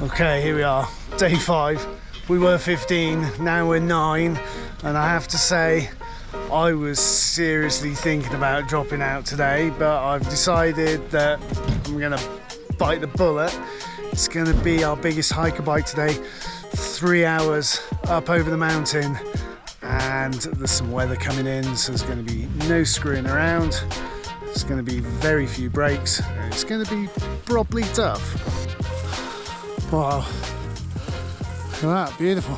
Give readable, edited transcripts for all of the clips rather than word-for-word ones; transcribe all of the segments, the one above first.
Okay, here we are, day 5. We were 15, now we're 9, and I have to say I was seriously thinking about dropping out today, but I've decided that I'm gonna bite the bullet. It's gonna be our biggest hiker bike today, 3 hours up over the mountain, and there's some weather coming in, so there's gonna be no screwing around. There's gonna be very few breaks, and it's gonna be probably tough. Wow, look at that, beautiful.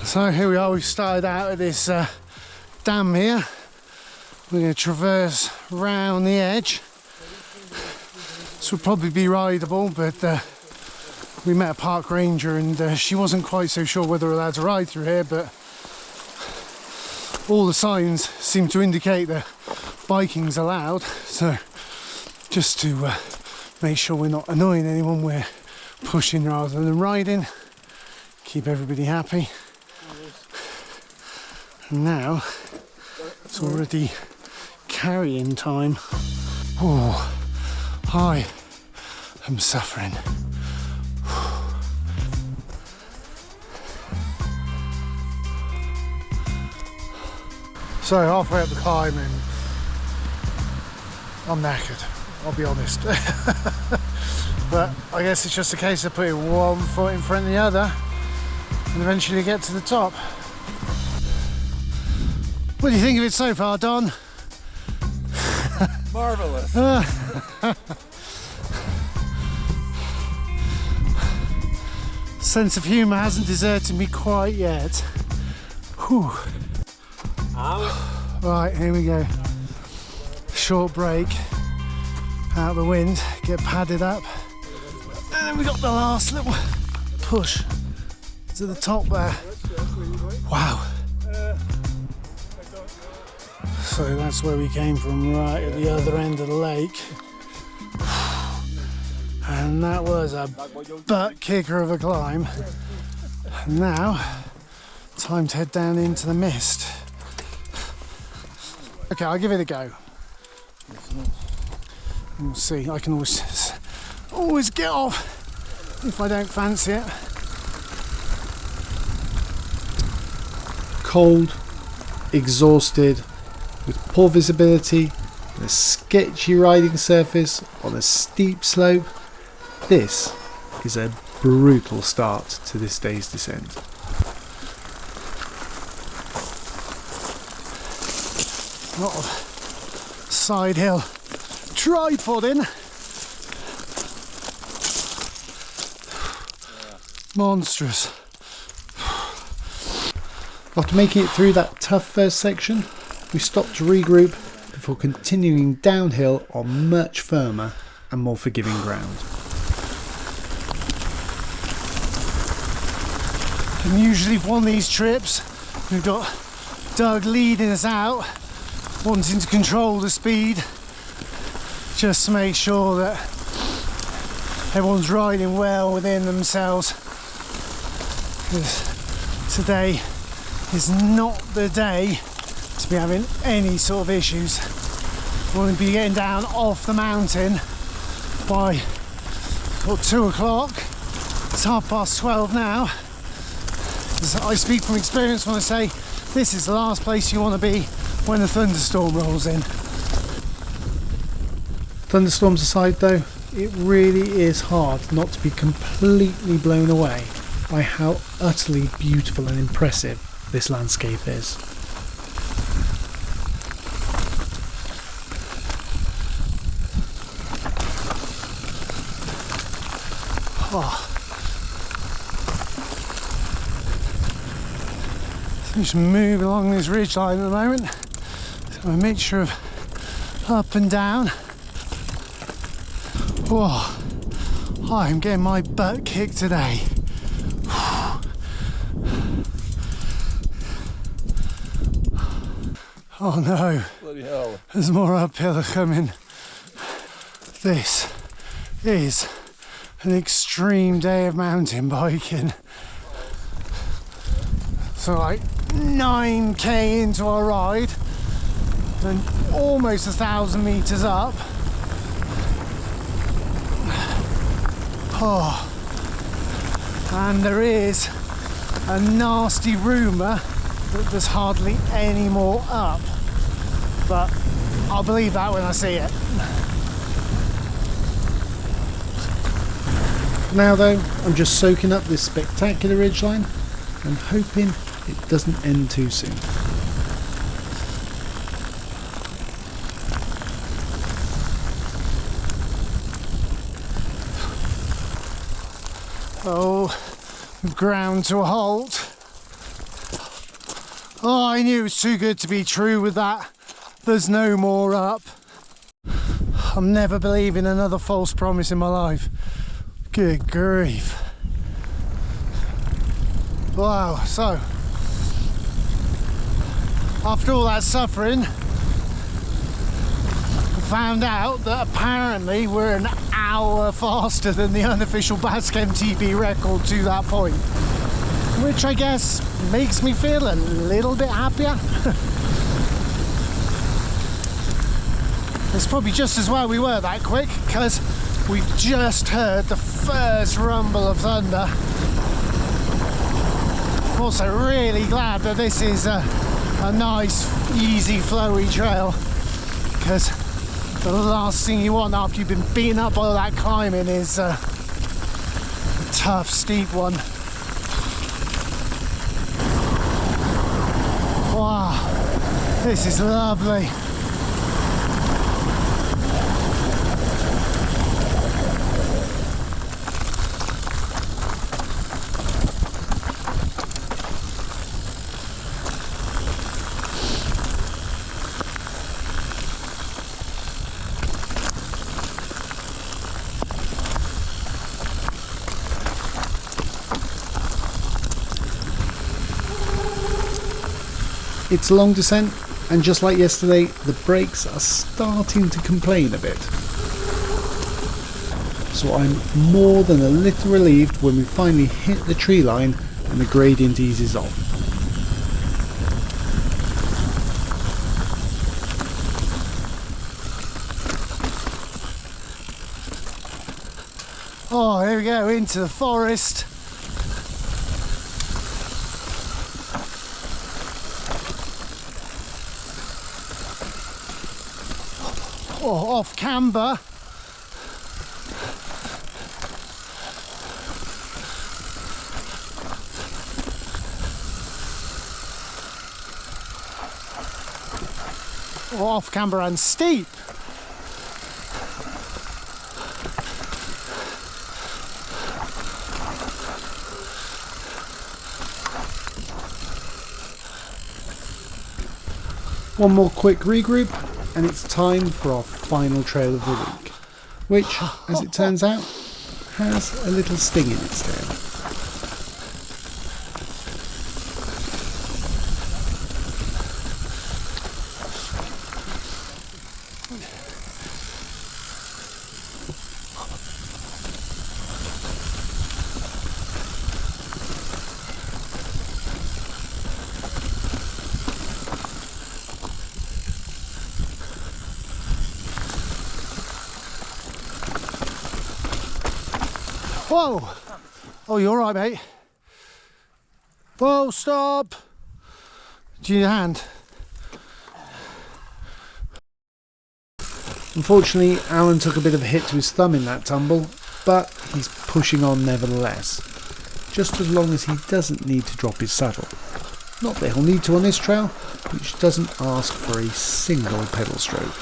So here we are, we've started out at this dam here. We're going to traverse round the edge. This will probably be rideable, but we met a park ranger and she wasn't quite so sure whether we're allowed to ride through here, but all the signs seem to indicate that biking's allowed. So just to make sure we're not annoying anyone, we're pushing rather than riding, keep everybody happy. And now it's already carrying time. Oh, I am suffering. So halfway up the climb and I'm knackered, I'll be honest. But I guess it's just a case of putting one foot in front of the other and eventually get to the top. What do you think of it so far, Don? Marvellous. Sense of humour hasn't deserted me quite yet. Whew. Right, here we go. Short break. Out the wind, get padded up. And then we got the last little push to the top there. Wow. So that's where we came from, right at the other end of the lake. And that was a butt kicker of a climb. And now, time to head down into the mist. Okay, I'll give it a go. We'll see, I can always get off if I don't fancy it. Cold, exhausted, with poor visibility, and a sketchy riding surface on a steep slope, this is a brutal start to this day's descent. A lot of side hill tripoding. Monstrous. After making it through that tough first section, we stopped to regroup before continuing downhill on much firmer and more forgiving ground. And usually for one of these trips, we've got Doug leading us out, wanting to control the speed, just to make sure that everyone's riding well within themselves. Because today is not the day to be having any sort of issues. We want to be getting down off the mountain by 2 o'clock. It's 12:30 now. I speak from experience when I say this is the last place you want to be when a thunderstorm rolls in. Thunderstorms aside though, it really is hard not to be completely blown away by how utterly beautiful and impressive this landscape is. Oh. So just move along this ridgeline at the moment. So a mixture of up and down. Whoa, I'm getting my butt kicked today. Oh no, Bloody hell. there's more uphill coming. This is an extreme day of mountain biking. So like 9k into our ride and almost 1,000 meters up. Oh, and there is a nasty rumour that there's hardly any more up, but I'll believe that when I see it. For now though, I'm just soaking up this spectacular ridgeline and hoping it doesn't end too soon. Oh, we've ground to a halt. Oh, I knew it was too good to be true with that. There's no more up. I'm never believing another false promise in my life. Good grief. Wow, so after all that suffering, I found out that apparently we're an hour faster than the unofficial Basque MTB record to that point, which I guess makes me feel a little bit happier. It's probably just as well we were that quick, because we've just heard the first rumble of thunder. I'm also really glad that this is a nice, easy, flowy trail, because the last thing you want after you've been beaten up by all that climbing is a tough, steep one. Wow, this is lovely. It's a long descent, and just like yesterday, the brakes are starting to complain a bit. So I'm more than a little relieved when we finally hit the tree line and the gradient eases off. Oh, here we go, into the forest. Oh, off camber. Oh, off camber and steep. One more quick regroup, and it's time for our final trail of the week, which, as it turns out, has a little sting in its tail. Whoa! Oh, you're all right, mate. Whoa, stop! Do you need a hand? Unfortunately, Alan took a bit of a hit to his thumb in that tumble, but he's pushing on nevertheless, just as long as he doesn't need to drop his saddle. Not that he'll need to on this trail, which doesn't ask for a single pedal stroke.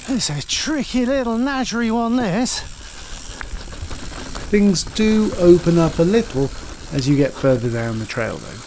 It's a tricky little nattery one, this. Things do open up a little as you get further down the trail though.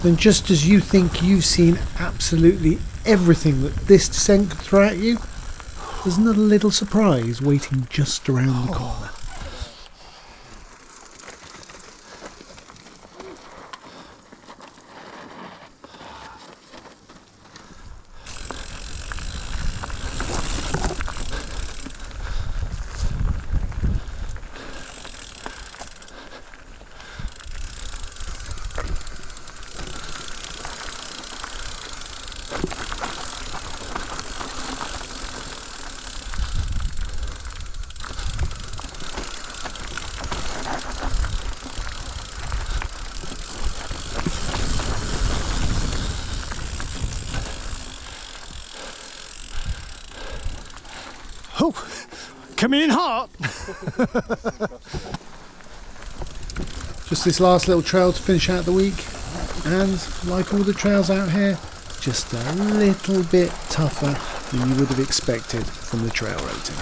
then just as you think you've seen absolutely everything that this descent could throw at you, there's another little surprise waiting just around the corner. Oh, coming in hot. Just this last little trail to finish out the week, and like all the trails out here, just a little bit tougher than you would have expected from the trail rating.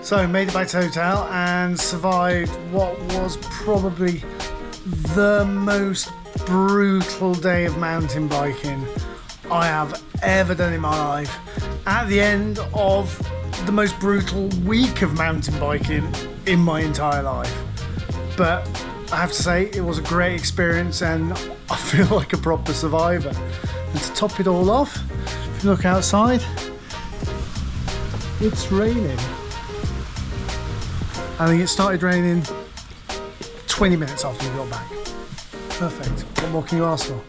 So made it back to the hotel and survived what was probably the most brutal day of mountain biking I have ever done in my life, at the end of the most brutal week of mountain biking in my entire life. But I have to say, it was a great experience and I feel like a proper survivor. And to top it all off, if you look outside, it's raining. I think it started raining 20 minutes after we got back. Perfect. What more can you ask for?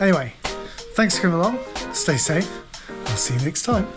Anyway, thanks for coming along. Stay safe. I'll see you next time.